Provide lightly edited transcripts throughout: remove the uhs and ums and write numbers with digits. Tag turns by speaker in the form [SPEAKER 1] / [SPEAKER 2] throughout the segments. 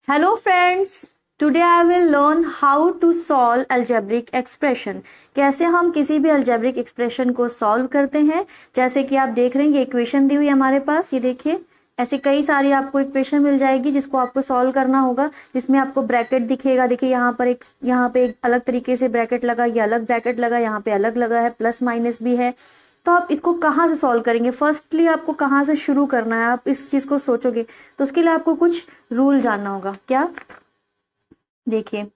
[SPEAKER 1] Hello friends, today I will learn how to solve algebraic expression। कैसे हम किसी भी algebraic expression को solve करते हैं। जैसे कि आप देख रहे हैं ये इक्वेशन दी हुई है हमारे पास, ये देखिए ऐसे कई सारी आपको इक्वेशन मिल जाएगी जिसको आपको सॉल्व करना होगा, जिसमें आपको ब्रैकेट दिखेगा। देखिए यहाँ पे एक अलग तरीके से ब्रैकेट लगा, ये अलग ब्रैकेट लगा, यहाँ पे अलग लगा है, प्लस माइनस भी है। तो आप इसको कहाँ से सॉल्व करेंगे, फर्स्टली आपको कहाँ से शुरू करना है, आप इस चीज को सोचोगे तो उसके लिए आपको कुछ रूल जानना होगा। क्या, देखिए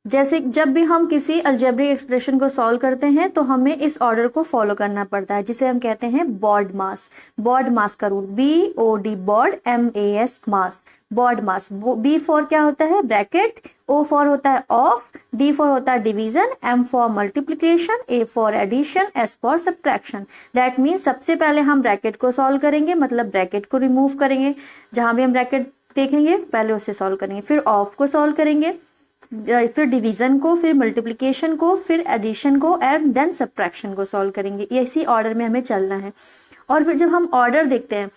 [SPEAKER 1] जैसे जब भी हम किसी अलजेब्रिक एक्सप्रेशन को सॉल्व करते हैं तो हमें इस ऑर्डर को फॉलो करना पड़ता है, जिसे हम कहते हैं बॉड मास। बॉड मास का rule BOD, BOD MAS, MAS, BODMAS. B for क्या होता है, ब्रैकेट, O फॉर होता है ऑफ, D फॉर होता है division, M for multiplication, A for addition, S for subtraction. That means सबसे पहले हम ब्रैकेट को सॉल्व करेंगे, मतलब ब्रैकेट को रिमूव करेंगे, जहां भी हम ब्रैकेट देखेंगे पहले उससे सॉल्व करेंगे, फिर ऑफ को सॉल्व करेंगे, फिर डिवीजन को, फिर मल्टीप्लिकेशन को, फिर एडिशन को एंड देन सब्ट्रैक्शन को सॉल्व करेंगे। इसी ऑर्डर में हमें चलना है। और फिर जब हम ऑर्डर देखते हैं,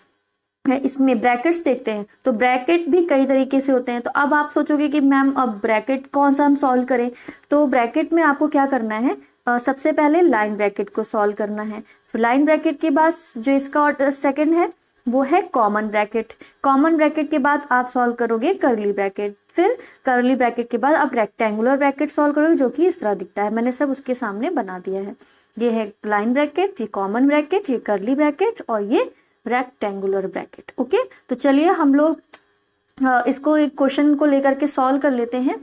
[SPEAKER 1] इसमें ब्रैकेट्स देखते हैं, तो ब्रैकेट भी कई तरीके से होते हैं। तो अब आप सोचोगे कि मैम अब ब्रैकेट कौन सा हम सॉल्व करें, तो ब्रैकेट में आपको क्या करना है, सबसे पहले लाइन ब्रैकेट को सॉल्व करना है। फिर लाइन ब्रैकेट के बाद जो इसका ऑर्डर सेकेंड है वो है कॉमन ब्रैकेट। कॉमन ब्रैकेट के बाद आप सॉल्व करोगे करली ब्रैकेट, फिर करली ब्रैकेट के बाद आप रेक्टेंगुलर ब्रैकेट सॉल्व करोगे, जो कि इस तरह दिखता है। मैंने सब उसके सामने बना दिया है। ये है लाइन ब्रैकेट, ये कॉमन ब्रैकेट, ये करली ब्रैकेट और ये रेक्टेंगुलर ब्रैकेट। ओके, तो चलिए हम लोग इसको एक क्वेश्चन को लेकर के सॉल्व कर लेते हैं।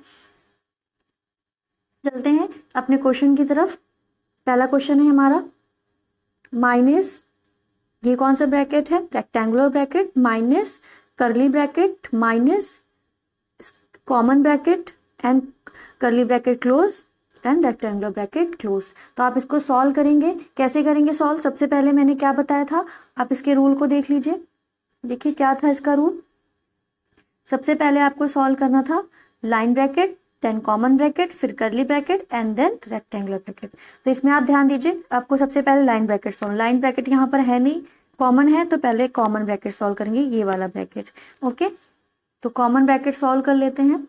[SPEAKER 1] चलते हैं अपने क्वेश्चन की तरफ। पहला क्वेश्चन है हमारा माइनस, ये कौन सा ब्रैकेट है, रेक्टेंगुलर ब्रैकेट, माइनस करली bracket, minus common bracket and करली bracket close and rectangular bracket close. तो आप इसको सॉल्व करेंगे। कैसे करेंगे सॉल्व, सबसे पहले मैंने क्या बताया था, आप इसके रूल को देख लीजिए। देखिए क्या था इसका रूल। सबसे पहले आपको सॉल्व करना था line bracket, then common bracket, फिर curly bracket and then rectangular bracket. तो इसमें आप ध्यान दीजिए, आपको सबसे पहले line bracket solve, line bracket यहाँ पर है नहीं, कॉमन है, तो पहले कॉमन ब्रैकेट सॉल्व करेंगे, ये वाला ब्रैकेट। ओके, तो कॉमन ब्रैकेट सॉल्व कर लेते हैं।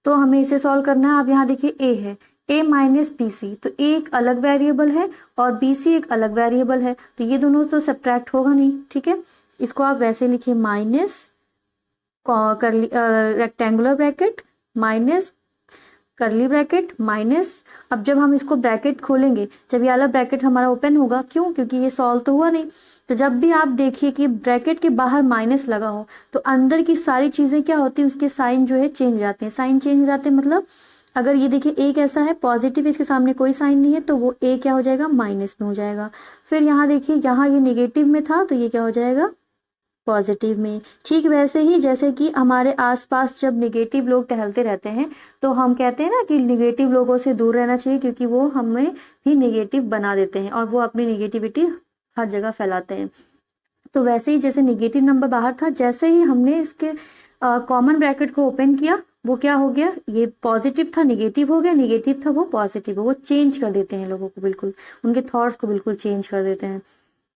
[SPEAKER 1] तो हमें इसे सॉल्व करना है। अब यहाँ देखिए A है, A माइनस BC, तो A एक अलग वेरिएबल है और BC एक अलग वेरिएबल है, तो ये दोनों तो सब्ट्रैक्ट होगा नहीं। ठीक है, इसको आप वैसे लिखिए माइनस करली रेक्टेंगुलर ब्रैकेट माइनस करली ब्रैकेट माइनस। अब जब हम इसको ब्रैकेट खोलेंगे, जब ये वाला ब्रैकेट हमारा ओपन होगा, क्यों, क्योंकि ये सॉल्व तो हुआ नहीं। तो जब भी आप देखिए कि ब्रैकेट के बाहर माइनस लगा हो तो अंदर की सारी चीजें क्या होती है, उसके साइन जो है चेंज हो जाते हैं। साइन चेंज हो जाते हैं मतलब अगर ये देखिए A कैसा है, पॉजिटिव, इसके सामने कोई साइन नहीं है, तो वो A क्या हो जाएगा, माइनस में हो जाएगा। फिर यहाँ देखिए, यहाँ ये नेगेटिव में था तो ये क्या हो जाएगा, पॉजिटिव में। ठीक वैसे ही जैसे कि हमारे आसपास जब नेगेटिव लोग टहलते रहते हैं तो हम कहते हैं ना कि नेगेटिव लोगों से दूर रहना चाहिए, क्योंकि वो हमें भी नेगेटिव बना देते हैं और वो अपनी नेगेटिविटी हर जगह फैलाते हैं। तो वैसे ही जैसे नेगेटिव नंबर बाहर था, जैसे ही हमने इसके कॉमन ब्रैकेट को ओपन किया, वो क्या हो गया, ये पॉजिटिव था नेगेटिव हो गया, नेगेटिव था वो पॉजिटिव हो। वो चेंज कर देते हैं लोगों को, बिल्कुल उनके थॉट्स को बिल्कुल चेंज कर देते हैं।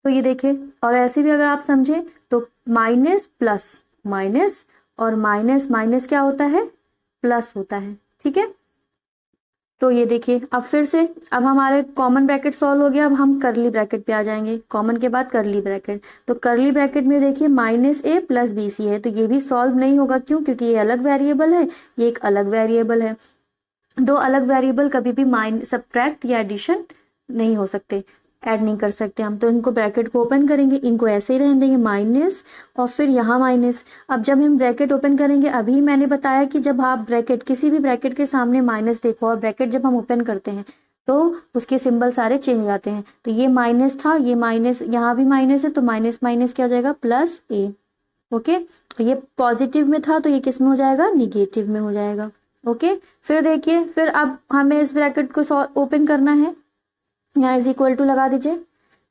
[SPEAKER 1] तो ये देखिए, और ऐसे भी अगर आप समझे तो माइनस प्लस माइनस और माइनस माइनस क्या होता है, प्लस होता है। ठीक है, तो ये देखिए अब फिर से, अब हमारे कॉमन ब्रैकेट सॉल्व हो गया। अब हम करली ब्रैकेट पे आ जाएंगे, कॉमन के बाद करली ब्रैकेट। तो करली ब्रैकेट में देखिए माइनस A प्लस BC है, तो ये भी सॉल्व नहीं होगा, क्यों, क्योंकि ये अलग वेरिएबल है, ये एक अलग वेरिएबल है। दो अलग वेरिएबल कभी भी सब्ट्रैक्ट या एडिशन नहीं हो सकते, ऐड नहीं कर सकते हम। तो इनको ब्रैकेट को ओपन करेंगे, इनको ऐसे ही रहने देंगे माइनस और फिर यहाँ माइनस। अब जब हम ब्रैकेट ओपन करेंगे, अभी मैंने बताया कि जब आप ब्रैकेट, किसी भी ब्रैकेट के सामने माइनस देखो और ब्रैकेट जब हम ओपन करते हैं तो उसके सिंबल सारे चेंज हो जाते हैं। तो ये माइनस था, ये माइनस, यहाँ भी माइनस है, तो माइनस माइनस क्या हो जाएगा, प्लस A। ओके, ये पॉजिटिव में था तो ये किस में हो जाएगा, निगेटिव में हो जाएगा। ओके, फिर देखिए, फिर अब हमें इस ब्रैकेट को ओपन करना है, यहाँ इज इक्वल टू लगा दीजिए।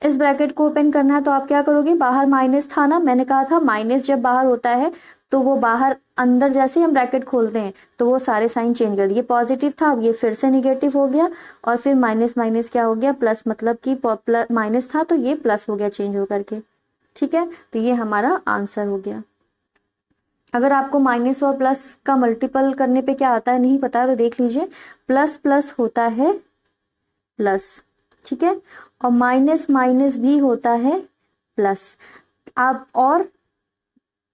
[SPEAKER 1] इस ब्रैकेट को ओपन करना है तो आप क्या करोगे, बाहर माइनस था ना, मैंने कहा था माइनस जब बाहर होता है तो वो बाहर, अंदर जैसे ही हम ब्रैकेट खोलते हैं तो वो सारे साइन चेंज कर दिए। पॉजिटिव था, अब ये फिर से निगेटिव हो गया, और फिर माइनस माइनस क्या हो गया, प्लस, मतलब कि माइनस था तो ये प्लस हो गया चेंज होकर के। ठीक है, तो ये हमारा आंसर हो गया। अगर आपको माइनस और प्लस का मल्टीपल करने पे क्या आता है नहीं पता है तो देख लीजिए, प्लस प्लस होता है प्लस, ठीक है, और माइनस माइनस भी होता है प्लस। आप और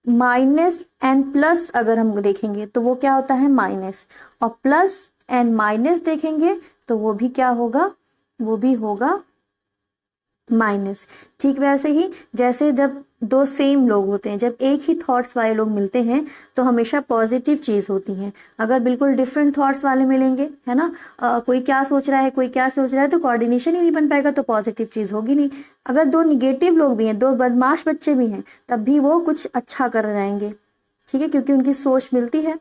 [SPEAKER 1] माइनस एंड प्लस अगर हम देखेंगे तो वो क्या होता है माइनस, और प्लस एंड माइनस देखेंगे तो वो भी क्या होगा, वो भी होगा माइनस। ठीक वैसे ही जैसे जब दो सेम लोग होते हैं, जब एक ही थॉट्स वाले लोग मिलते हैं तो हमेशा पॉजिटिव चीज होती है। अगर बिल्कुल डिफरेंट थॉट्स वाले मिलेंगे, है ना, कोई क्या सोच रहा है कोई क्या सोच रहा है, तो कोऑर्डिनेशन ही नहीं बन पाएगा, तो पॉजिटिव चीज होगी नहीं। अगर दो निगेटिव लोग भी हैं, दो बदमाश बच्चे भी हैं, तब भी वो कुछ अच्छा कर जाएंगे, ठीक है, क्योंकि उनकी सोच मिलती है,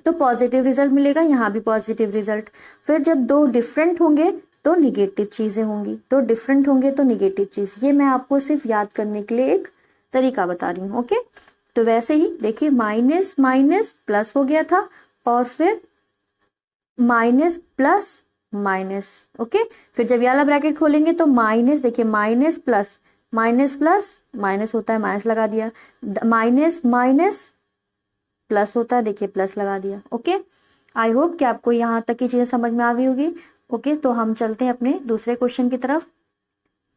[SPEAKER 1] तो पॉजिटिव रिजल्ट मिलेगा, यहाँ भी पॉजिटिव रिजल्ट। फिर जब दो डिफरेंट होंगे तो निगेटिव चीजें होंगी, तो डिफरेंट होंगे तो निगेटिव चीज। ये मैं आपको सिर्फ याद करने के लिए एक तरीका बता रही हूँ, ओके। तो वैसे ही देखिए माइनस माइनस प्लस हो गया था, और फिर माइनस प्लस माइनस, ओके। फिर जब ये वाला ब्रैकेट खोलेंगे तो माइनस, देखिए माइनस प्लस माइनस होता है, माइनस लगा दिया, माइनस माइनस प्लस होता है, देखिए प्लस लगा दिया, ओके। आई होप कि आपको यहाँ तक की चीजें समझ में आ गई होगी, ओके। तो हम चलते हैं अपने दूसरे क्वेश्चन की तरफ।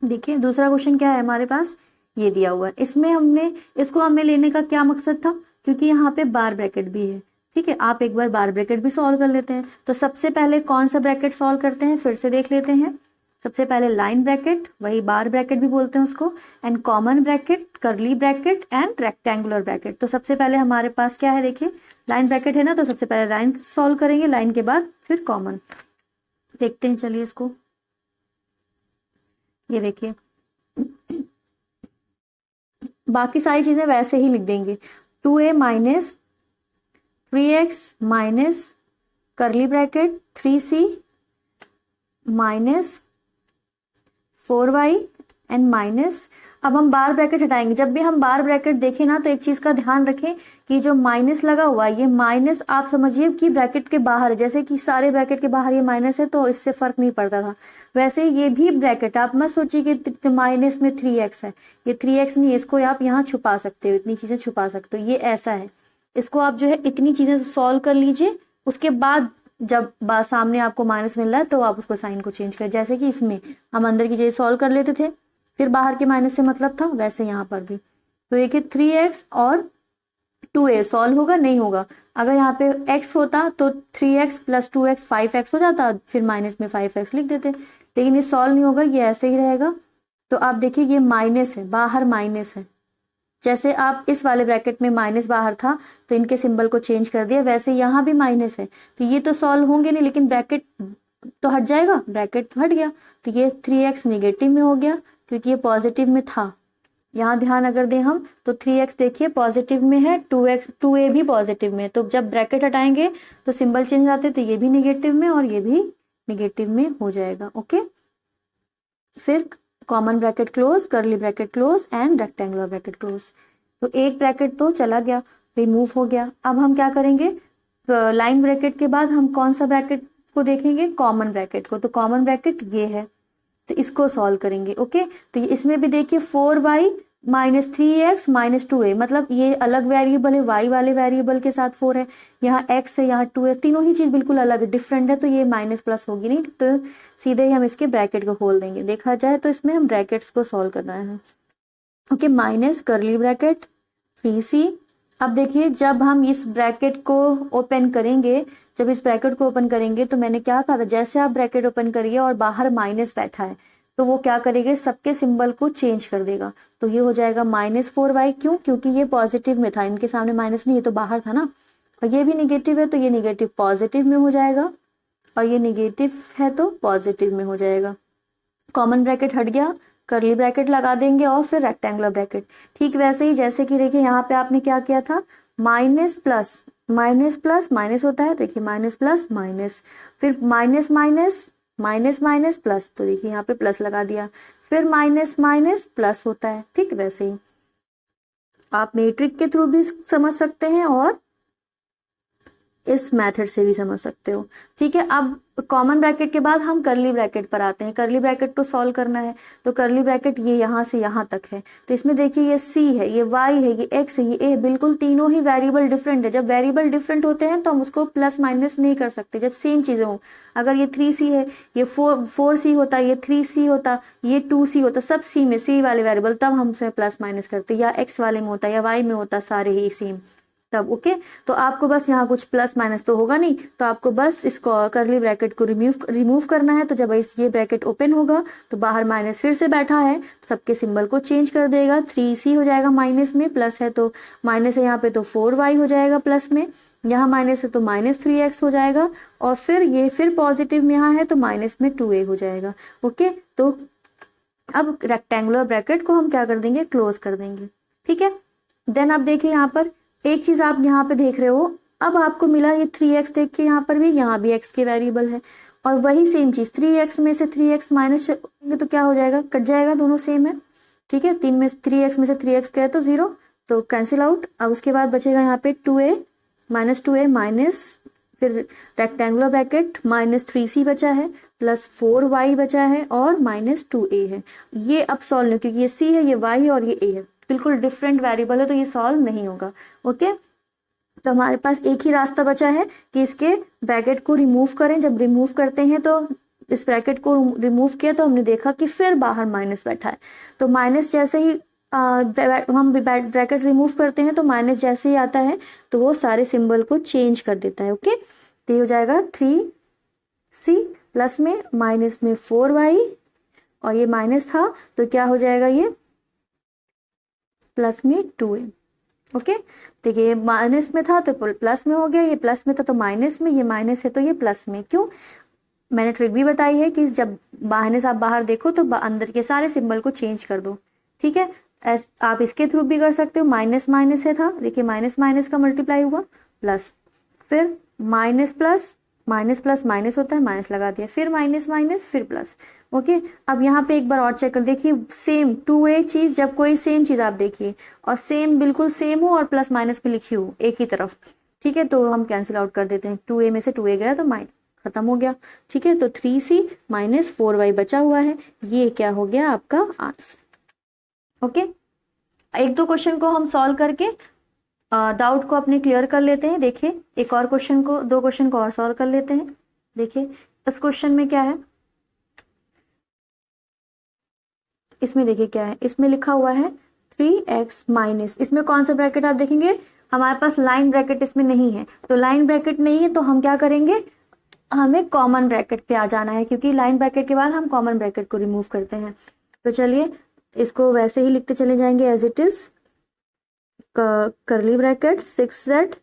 [SPEAKER 1] देखिए दूसरा क्वेश्चन क्या है हमारे पास, ये दिया हुआ है। इसमें हमने इसको हमें लेने का क्या मकसद था, क्योंकि यहाँ पे बार ब्रैकेट भी है, ठीक है। आप एक बार बार ब्रैकेट भी सॉल्व कर लेते हैं। तो सबसे पहले कौन सा ब्रैकेट सॉल्व करते हैं फिर से देख लेते हैं। सबसे पहले लाइन ब्रैकेट, वही बार ब्रैकेट भी बोलते हैं उसको, and common bracket, curly bracket and rectangular bracket. तो सबसे पहले हमारे पास क्या है, देखिए लाइन ब्रैकेट है ना, तो सबसे पहले लाइन सॉल्व करेंगे, लाइन के बाद फिर कॉमन। देखते हैं चलिए इसको, ये देखिए बाकी सारी चीजें वैसे ही लिख देंगे। 2a minus 3x minus curly bracket 3c minus 4y and minus. अब हम बार ब्रैकेट हटाएंगे। जब भी हम बार ब्रैकेट देखें ना, तो एक चीज का ध्यान रखें कि जो माइनस लगा हुआ है, ये माइनस आप समझिए कि ब्रैकेट के बाहर है। जैसे कि सारे ब्रैकेट के बाहर ये माइनस है तो इससे फर्क नहीं पड़ता था, वैसे ये भी ब्रैकेट आप मत सोचिए कि माइनस में 3x है, ये 3x नहीं है, इसको आप यहाँ छुपा सकते हो, इतनी चीजें छुपा सकते हो, ये ऐसा है। इसको आप जो है इतनी चीजें सॉल्व कर लीजिए, उसके बाद जब सामने आपको माइनस मिल रहा है तो आप उसको साइन को चेंज करें। जैसे कि इसमें हम अंदर की चीजें सॉल्व कर लेते थे, फिर बाहर के माइनस से मतलब था, वैसे यहाँ पर भी। तो एक 3x और 2a सॉल्व होगा नहीं होगा। अगर यहाँ पे x होता तो 3x प्लस 2x 5x हो जाता, फिर माइनस में 5x लिख देते, लेकिन ये सॉल्व नहीं होगा, ये ऐसे ही रहेगा। तो आप देखिए ये माइनस है, बाहर माइनस है, जैसे आप इस वाले ब्रैकेट में माइनस बाहर था तो इनके सिंबल को चेंज कर दिया, वैसे यहाँ भी माइनस है, तो ये तो सॉल्व होंगे नहीं, लेकिन ब्रैकेट तो हट जाएगा, ब्रैकेट तो हट गया, तो ये 3x निगेटिव में हो गया क्योंकि ये पॉजिटिव में था। यहाँ ध्यान अगर दें हम तो 3x देखिए पॉजिटिव में है, 2a भी पॉजिटिव में, तो जब ब्रैकेट हटाएंगे तो सिंबल चेंज आते, तो ये भी निगेटिव में और ये भी निगेटिव में हो जाएगा, ओके। फिर common bracket close, curly bracket close and rectangular bracket close. तो एक ब्रैकेट तो चला गया, रिमूव हो गया। अब हम क्या करेंगे, लाइन ब्रैकेट के बाद हम कौन सा ब्रैकेट को देखेंगे, कॉमन ब्रैकेट को। तो कॉमन ब्रैकेट ये है, तो इसको सॉल्व करेंगे, ओके। तो इसमें भी देखिए 4y minus 3x minus 2a, मतलब ये अलग वेरिएबल है, y वाले वेरिएबल के साथ 4 है, यहाँ x है, यहाँ 2 है, तीनों ही चीज बिल्कुल अलग है, डिफरेंट है, तो ये माइनस प्लस होगी नहीं, तो सीधे ही हम इसके ब्रैकेट को खोल देंगे। देखा जाए तो इसमें हम ब्रैकेट्स को सॉल्व करना है, okay. Minus curly bracket 3c। अब देखिए जब हम इस ब्रैकेट को ओपन करेंगे, जब इस ब्रैकेट को ओपन करेंगे तो मैंने क्या कहा था, जैसे आप ब्रैकेट ओपन करिए और बाहर माइनस बैठा है तो वो क्या करेगा, सबके सिंबल को चेंज कर देगा। तो ये हो जाएगा -4y, क्यों, क्योंकि ये पॉजिटिव में था, इनके सामने माइनस नहीं, ये तो बाहर था ना, और ये भी निगेटिव है तो ये निगेटिव पॉजिटिव में हो जाएगा, और ये निगेटिव है तो पॉजिटिव में हो जाएगा। कॉमन ब्रैकेट हट गया, कर्ली ब्रैकेट लगा देंगे और फिर रेक्टेंगुलर ब्रैकेट। ठीक वैसे ही जैसे कि देखिए यहाँ पे आपने क्या किया था, माइनस प्लस माइनस होता है, देखिए माइनस प्लस माइनस, फिर minus minus minus minus plus, तो देखिए यहाँ पे प्लस लगा दिया, फिर माइनस माइनस प्लस होता है। ठीक वैसे ही आप मैट्रिक के थ्रू भी समझ सकते हैं और इस मेथड से भी समझ सकते हो। ठीक है, अब कॉमन ब्रैकेट के बाद हम करली ब्रैकेट पर आते हैं। करली ब्रैकेट तो सॉल्व करना है, तो करली ब्रैकेट ये यहाँ से यहाँ तक है, तो इसमें देखिए ये c है, ये y है, ये x है, ये a, बिल्कुल तीनों ही वेरिएबल डिफरेंट है। जब वेरिएबल डिफरेंट होते हैं तो हम उसको प्लस माइनस नहीं कर सकते। जब सेम चीजें हो, अगर ये 3c है, ये 4c होता, ये 3c होता, ये 2c होता, सब c में, c वाले वेरिएबल, तब हम उसमें प्लस माइनस करते, या x वाले में होता या y में होता, सारे ही सेम तब। ओके, तो आपको बस यहाँ कुछ प्लस माइनस तो होगा नहीं, तो आपको बस इसको करली ब्रैकेट को रिमूव करना है। तो जब ये ब्रैकेट ओपन होगा तो बाहर माइनस फिर से बैठा है, तो सबके सिंबल को चेंज कर देगा। 3c हो जाएगा माइनस में, प्लस है तो माइनस है यहाँ पे, तो 4y हो जाएगा प्लस में, यहाँ माइनस है तो -3x हो जाएगा, और फिर ये फिर पॉजिटिव में यहाँ है तो माइनस में 2a हो जाएगा। ओके, तो अब रेक्टेंगुलर ब्रैकेट को हम क्या कर देंगे, क्लोज कर देंगे। ठीक है, देन आप देखिए यहाँ पर एक चीज आप यहाँ पे देख रहे हो, अब आपको मिला ये 3x, देखिए यहाँ पर भी, यहाँ भी x के वेरिएबल है, और वही सेम चीज 3x में से 3x माइनस करेंगे तो क्या हो जाएगा, कट जाएगा, दोनों सेम है। ठीक है, 3x में से 3x गए तो 0, तो कैंसिल आउट। अब उसके बाद बचेगा यहाँ पे 2a माइनस फिर रेक्टेंगुलर ब्रैकेट -3c बचा है, प्लस 4y बचा है, और -2a है। ये अब सॉल्व नहीं, क्योंकि ये c है, ये y है और ये a है, बिल्कुल डिफरेंट वेरिएबल है, तो ये सॉल्व नहीं होगा। ओके, तो हमारे पास एक ही रास्ता बचा है कि इसके ब्रैकेट को रिमूव करें। जब रिमूव करते हैं तो इस ब्रैकेट को रिमूव किया तो हमने देखा कि फिर बाहर माइनस बैठा है, तो माइनस जैसे ही हम ब्रैकेट रिमूव करते हैं तो माइनस जैसे ही आता है तो वो सारे सिंबल को चेंज कर देता है। ओके, तो ये हो जाएगा 3c प्लस में माइनस में 4y, और ये माइनस था तो क्या हो जाएगा, ये प्लस में 2a। ओके, देखिए ये माइनस में था तो प्लस में हो गया, ये प्लस में था तो माइनस में, ये माइनस है तो ये प्लस में। क्यों, मैंने ट्रिक भी बताई है कि जब माइनस आप बाहर देखो तो अंदर के सारे सिंबल को चेंज कर दो। ठीक है, आप इसके थ्रू भी कर सकते हो, माइनस माइनस है था, देखिए माइनस माइनस का मल्टीप्लाई हुआ प्लस, फिर माइनस प्लस माइनस होता है, माइनस लगा दिया, फिर माइनस माइनस फिर प्लस। ओके, अब यहाँ पे एक बार और चेक कर देखिए, सेम 2a चीज, जब कोई सेम चीज आप देखिए और सेम बिल्कुल सेम हो और प्लस माइनस में लिखी हो एक ही तरफ, ठीक है, तो हम कैंसिल आउट कर देते हैं। 2a में से 2a गया तो खत्म हो गया। ठीक है, तो 3c माइनस 4y बचा हुआ है, ये क्या हो गया आपका आंसर। ओके, एक दो क्वेश्चन को हम सॉल्व करके डाउट को अपने क्लियर कर लेते हैं। देखिए एक और क्वेश्चन को, दो क्वेश्चन को और सॉल्व कर लेते हैं। देखिए इस क्वेश्चन में क्या है, इसमें देखिए क्या है, इसमें लिखा हुआ है 3x माइनस, इसमें कौन सा ब्रैकेट आप देखेंगे, हमारे पास लाइन ब्रैकेट इसमें नहीं है, तो लाइन ब्रैकेट नहीं है तो हम क्या करेंगे, हमें कॉमन ब्रैकेट पे आ जाना है, क्योंकि लाइन ब्रैकेट के बाद हम कॉमन ब्रैकेट को रिमूव करते हैं। तो चलिए इसको वैसे ही लिखते चले जाएंगे as it is, curly bracket 6z,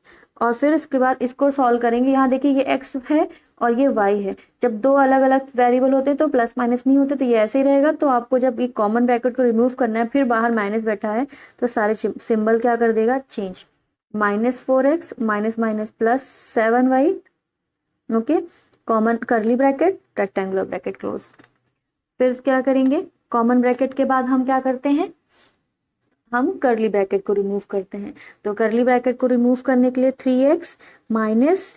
[SPEAKER 1] और फिर इसके बाद इसको सॉल्व करेंगे। यहाँ देखिए ये x है और ये y है, जब दो अलग अलग वेरिएबल होते हैं तो प्लस माइनस नहीं होते, तो ये ऐसे ही रहेगा। तो आपको जब ये कॉमन ब्रैकेट को रिमूव करना है, फिर बाहर माइनस बैठा है तो सारे सिंबल क्या कर देगा, change, -4x minus minus +7y। Okay, common करली ब्रैकेट रेक्टेंगुलर ब्रैकेट क्लोज। फिर क्या करेंगे, कॉमन ब्रैकेट के बाद हम क्या करते हैं, हम करली ब्रैकेट को रिमूव करते हैं। तो करली ब्रैकेट को रिमूव करने के लिए 3x माइनस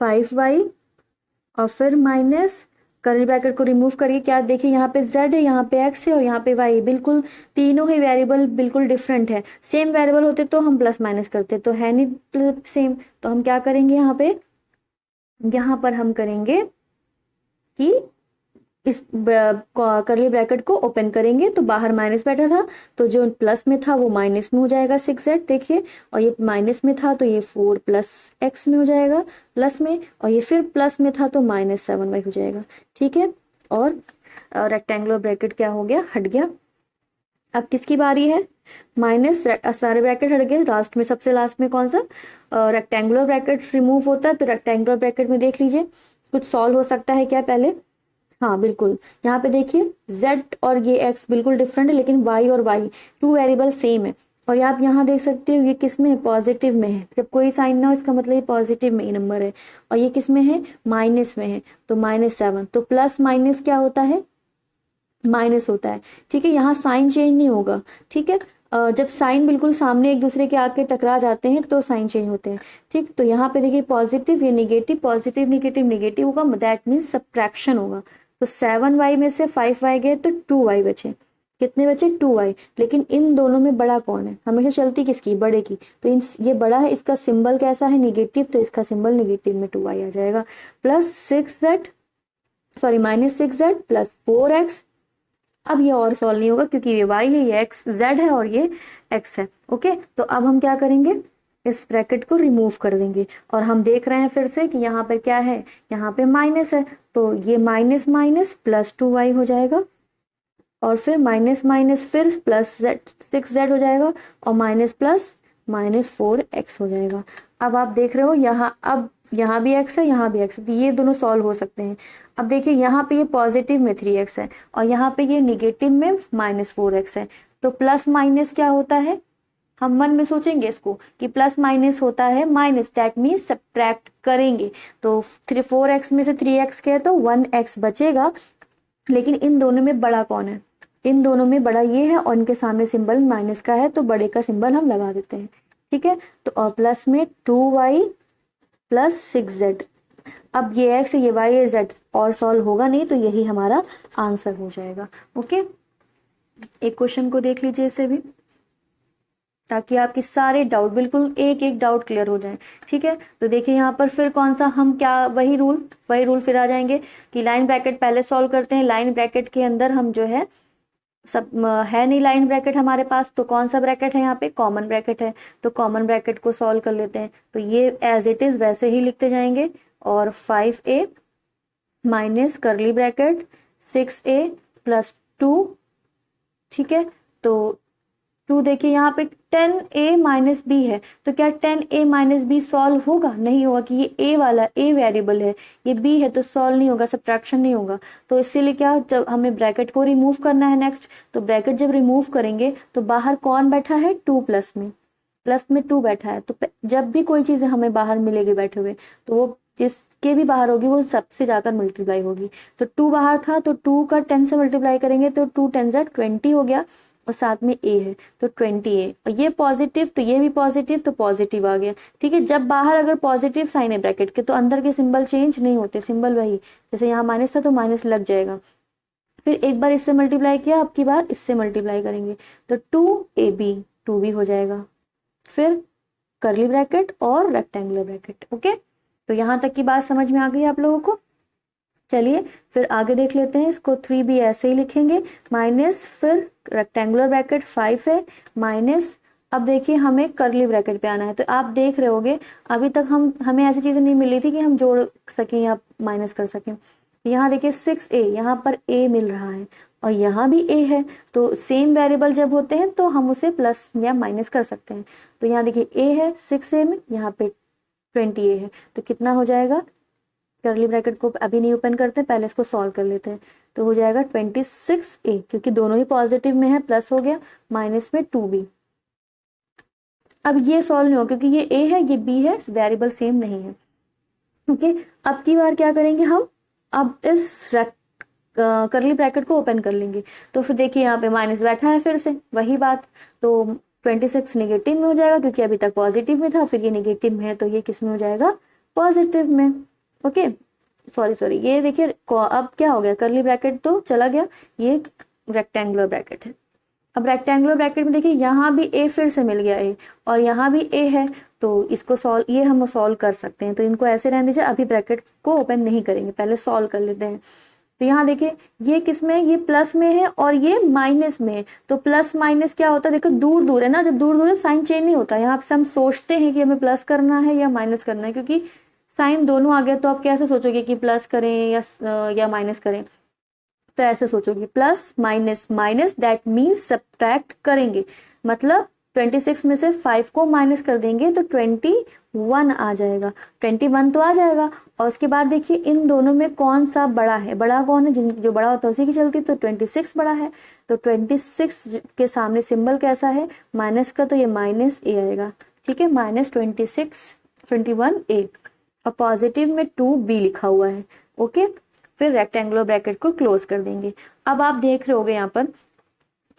[SPEAKER 1] 5y, और फिर माइनस करली ब्रैकेट को रिमूव करिए, क्या देखिए यहाँ पे z है, यहाँ पे x है और यहाँ पे y, बिल्कुल तीनों ही वेरिएबल बिल्कुल डिफरेंट है। सेम वेरिएबल होते तो हम प्लस माइनस करते, तो है नहीं सेम, तो हम क्या करेंगे, यहाँ पर हम करेंगे कि इस करली ब्रैकेट को ओपन करेंगे, तो बाहर माइनस बैठा था तो जो प्लस में था वो माइनस में हो जाएगा 6z, देखिए, और ये माइनस में था तो ये 4 + x में हो जाएगा प्लस में, और ये फिर प्लस में था तो -7y हो जाएगा। ठीक है, और रेक्टेंगुलर ब्रैकेट क्या हो गया, हट गया। अब किसकी बारी है, माइनस, सारे ब्रैकेट हट गए, लास्ट में सबसे लास्ट में कौन सा रेक्टेंगुलर ब्रैकेट रिमूव होता है। तो रेक्टेंगुलर ब्रैकेट में देख लीजिए कुछ सॉल्व हो सकता है क्या पहले, हाँ बिल्कुल, यहाँ पे देखिए z और ये x बिल्कुल डिफरेंट है, लेकिन y और y टू वेरिएबल सेम है। और आप यहाँ देख सकते हो ये किस में है, पॉजिटिव में है, जब कोई साइन ना हो इसका मतलब ये पॉजिटिव में ही नंबर है, और ये किस में है, माइनस में है, तो -7, तो प्लस माइनस क्या होता है, माइनस होता है। ठीक है, यहाँ साइन चेंज नहीं होगा। ठीक है, जब साइन बिल्कुल सामने एक दूसरे के आके टकरा जाते हैं तो साइन चेंज होते हैं। ठीक, तो यहाँ पे देखिए पॉजिटिव, ये निगेटिव, पॉजिटिव निगेटिव निगेटिव होगा, दैट मीन्स सब्ट्रैक्शन होगा। तो 7y में से 5y गए तो 2y बचे। कितने बचे? 2y। लेकिन इन दोनों में बड़ा कौन है? हमेशा चलती किसकी? बड़े की। तो ये बड़ा है, इसका सिंबल कैसा है? निगेटिव, तो इसका सिंबल निगेटिव में 2y आ जाएगा। Plus -6z plus 4x। अब ये और सॉल्व नहीं होगा क्योंकि ये y है, ये z है और ये x है। ओके, तो अब हम क्या करेंगे? इस ब्रैकेट को रिमूव कर देंगे और हम देख रहे हैं फिर से कि यहाँ पर क्या है, यहाँ पे माइनस है, तो ये माइनस माइनस प्लस 2y हो जाएगा और फिर माइनस माइनस फिर प्लस 6z हो जाएगा और माइनस प्लस -4x हो जाएगा। अब आप देख रहे हो यहाँ भी x है, यहाँ भी x है, तो ये दोनों सॉल्व हो सकते हैं। अब देखिए यहाँ पे ये पॉजिटिव में 3x है और यहाँ पे ये निगेटिव में -4x है। तो प्लस माइनस क्या होता है? हम मन में सोचेंगे इसको कि प्लस माइनस होता है माइनस, दैट मीन्स सब्ट्रैक्ट करेंगे। तो 4x में से 3x गए तो 1x बचेगा। लेकिन इन दोनों में बड़ा कौन है? इन दोनों में बड़ा ये है और इनके सामने सिंबल माइनस का है, तो बड़े का सिंबल हम लगा देते हैं। ठीक है, तो और प्लस में 2y प्लस 6z। अब ये x, ये y, ये z और सॉल्व होगा नहीं, तो यही हमारा आंसर हो जाएगा। ओके, एक क्वेश्चन को देख लीजिए इसे भी, ताकि आपके सारे डाउट, बिल्कुल एक एक डाउट क्लियर हो जाए। ठीक है, तो देखिए यहाँ पर फिर कौन सा, हम क्या वही रूल फिर आ जाएंगे कि लाइन ब्रैकेट पहले सॉल्व करते हैं। लाइन ब्रैकेट के अंदर हम जो है सब है नहीं लाइन ब्रैकेट हमारे पास, तो कौन सा ब्रैकेट है यहाँ पे? कॉमन ब्रैकेट है, तो कॉमन ब्रैकेट को सॉल्व कर लेते हैं। तो ये एज इट इज वैसे ही लिखते जाएंगे और 5a माइनस करली ब्रैकेट 6a प्लस 2। ठीक है, तो 2 देखिए यहाँ पे 10a माइनस b है, तो क्या 10a माइनस b सॉल्व होगा? नहीं होगा कि ये a वाला a वेरिएबल है, ये b है, तो सॉल्व नहीं होगा, सब्ट्रैक्शन नहीं होगा। तो इसीलिए क्या, जब हमें ब्रैकेट को रिमूव करना है नेक्स्ट, तो ब्रैकेट जब रिमूव करेंगे तो बाहर कौन बैठा है? 2 प्लस में 2 बैठा है। तो जब भी कोई चीज़ हमें बाहर मिलेगी बैठे हुए, तो वो जिसके भी बाहर होगी वो सबसे जाकर मल्टीप्लाई होगी। तो 2 बाहर था, तो 2 का 10 से मल्टीप्लाई करेंगे तो 2 10 20 हो गया और साथ में a है तो 20a, और ये पॉजिटिव तो ये भी पॉजिटिव, तो पॉजिटिव आ गया। ठीक है, जब बाहर अगर पॉजिटिव साइन है ब्रैकेट के, तो अंदर के सिंबल चेंज नहीं होते, सिंबल वही, जैसे यहाँ माइनस था तो माइनस लग जाएगा। फिर एक बार इससे मल्टीप्लाई किया, अब की बार इससे मल्टीप्लाई करेंगे तो 2ab 2 भी हो जाएगा। फिर करली ब्रैकेट और रेक्टेंगुलर ब्रैकेट। ओके, तो यहाँ तक की बात समझ में आ गई आप लोगों को? चलिए फिर आगे देख लेते हैं। इसको 3b ऐसे ही लिखेंगे, माइनस फिर रेक्टेंगुलर ब्रैकेट 5 है माइनस, अब देखिए हमें करली ब्रैकेट पे आना है। तो आप देख रहे होगे अभी तक हमें ऐसी चीजें नहीं मिली थी कि हम जोड़ सकें या माइनस कर सकें। यहाँ देखिए 6a, यहाँ पर a मिल रहा है और यहाँ भी a है, तो सेम वेरिएबल जब होते हैं तो हम उसे प्लस या माइनस कर सकते हैं। तो यहाँ देखिए a है 6a में, यहाँ पे 20a है, तो कितना हो जाएगा? करली ब्रैकेट को अभी नहीं ओपन करते, पहले इसको सॉल्व कर लेते हैं। तो हो जाएगा 26a, क्योंकि दोनों ही पॉजिटिव में है, प्लस हो गया, माइनस में 2b। अब ये सॉल्व नहीं हो क्योंकि ये a है ये b है, वेरिएबल सेम नहीं है। ओके, अब की बार क्या करेंगे हम? अब इस करली ब्रैकेट को ओपन कर लेंगे। तो फिर देखिए यहाँ पे माइनस बैठा है, फिर से वही बात, तो 26 नेगेटिव में हो जाएगा क्योंकि अभी तक पॉजिटिव में था, फिर ये नेगेटिव में है तो ये किस में हो जाएगा? पॉजिटिव में। ओके, सॉरी ये देखिए अब क्या हो गया, करली ब्रैकेट तो चला गया, ये रेक्टेंगुलर ब्रैकेट है। अब रेक्टेंगुलर ब्रैकेट में देखिए यहाँ भी a फिर से मिल गया a और यहाँ भी a है, तो इसको सॉल्व, ये हम सॉल्व कर सकते हैं। तो इनको ऐसे रहने दीजिए, अभी ब्रैकेट को ओपन नहीं करेंगे, पहले सॉल्व कर लेते हैं। तो यहाँ देखिए ये किस में, ये प्लस में है और ये माइनस में है। तो प्लस माइनस क्या होता है? देखो दूर दूर है ना, जब दूर दूर है साइन चेंज नहीं होता। यहाँ से हम सोचते हैं कि हमें प्लस करना है या माइनस करना है, क्योंकि साइन दोनों आ गया, तो आप कैसे सोचोगे कि प्लस करें या माइनस करें? तो ऐसे सोचोगे plus minus minus, that means subtract करेंगे, मतलब 26 में से 5 को माइनस कर देंगे तो 21 आ जाएगा, 21 तो आ जाएगा। और उसके बाद देखिए इन दोनों में कौन सा बड़ा है? बड़ा कौन है? जो बड़ा होता है उसी की चलती, तो 26 बड़ा है। तो 26 के सामने सिंबल कैसा है? माइनस का, तो ये माइनस a आएगा। ठीक है, माइनस 21a और पॉजिटिव में 2b लिखा हुआ है। ओके, फिर रेक्टेंगुलर ब्रैकेट को क्लोज कर देंगे। अब आप देख रहे होगे यहाँ पर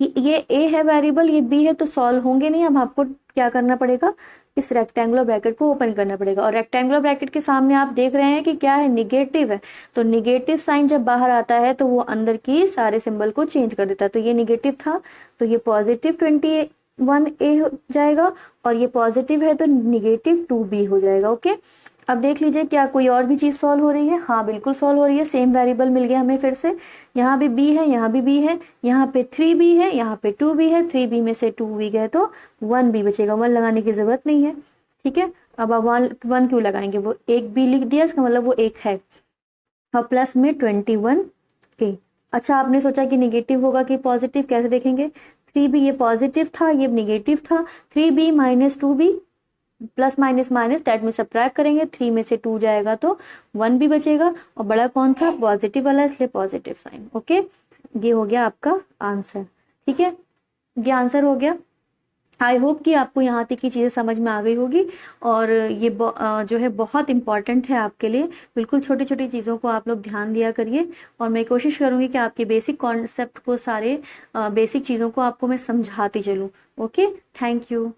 [SPEAKER 1] कि ये ए है वेरिएबल, ये बी है, तो सॉल्व होंगे नहीं। अब आपको क्या करना पड़ेगा, इस रेक्टेंगुलर ब्रैकेट को ओपन करना पड़ेगा। और रेक्टेंगुलर ब्रैकेट के सामने आप देख रहे हैं कि क्या है, निगेटिव है। तो निगेटिव साइन जब बाहर आता है तो वो अंदर की सारे सिंबल को चेंज कर देता है। तो ये निगेटिव था तो ये पॉजिटिव 21a हो जाएगा, और ये पॉजिटिव है तो निगेटिव 2b हो जाएगा। ओके, अब देख लीजिए क्या कोई और भी चीज सॉल्व हो रही है। हाँ बिल्कुल सॉल्व हो रही है, सेम वेरिएबल मिल गया हमें फिर से। यहाँ भी b है, यहाँ भी b है, यहाँ पे 3b है, यहाँ पे 2b है। 3b में से 2b गए तो 1b बचेगा, 1 लगाने की जरूरत नहीं है। ठीक है, अब आप 1 क्यों लगाएंगे, वो एक b लिख दिया, इसका मतलब वो एक है। और प्लस में 21a। अच्छा, आपने सोचा कि निगेटिव होगा कि पॉजिटिव, कैसे देखेंगे, 3b ये पॉजिटिव था, ये निगेटिव था। 3b minus 2b, plus minus minus, that में सबट्रैक्ट करेंगे, 3 में से 2 जाएगा तो 1 भी बचेगा। और बड़ा कौन था, पॉजिटिव वाला, इसलिए पॉजिटिव साइन। ओके, ये हो गया आपका आंसर। ठीक है, ये आंसर हो गया। आई होप कि आपको यहाँ तक की चीज़ें समझ में आ गई होगी। और ये जो है बहुत इंपॉर्टेंट है आपके लिए। बिल्कुल छोटी छोटी चीज़ों को आप लोग ध्यान दिया करिए, और मैं कोशिश करूँगी कि आपके बेसिक कॉन्सेप्ट को, सारे बेसिक चीज़ों को आपको मैं समझाती चलूँ। Okay, thank you.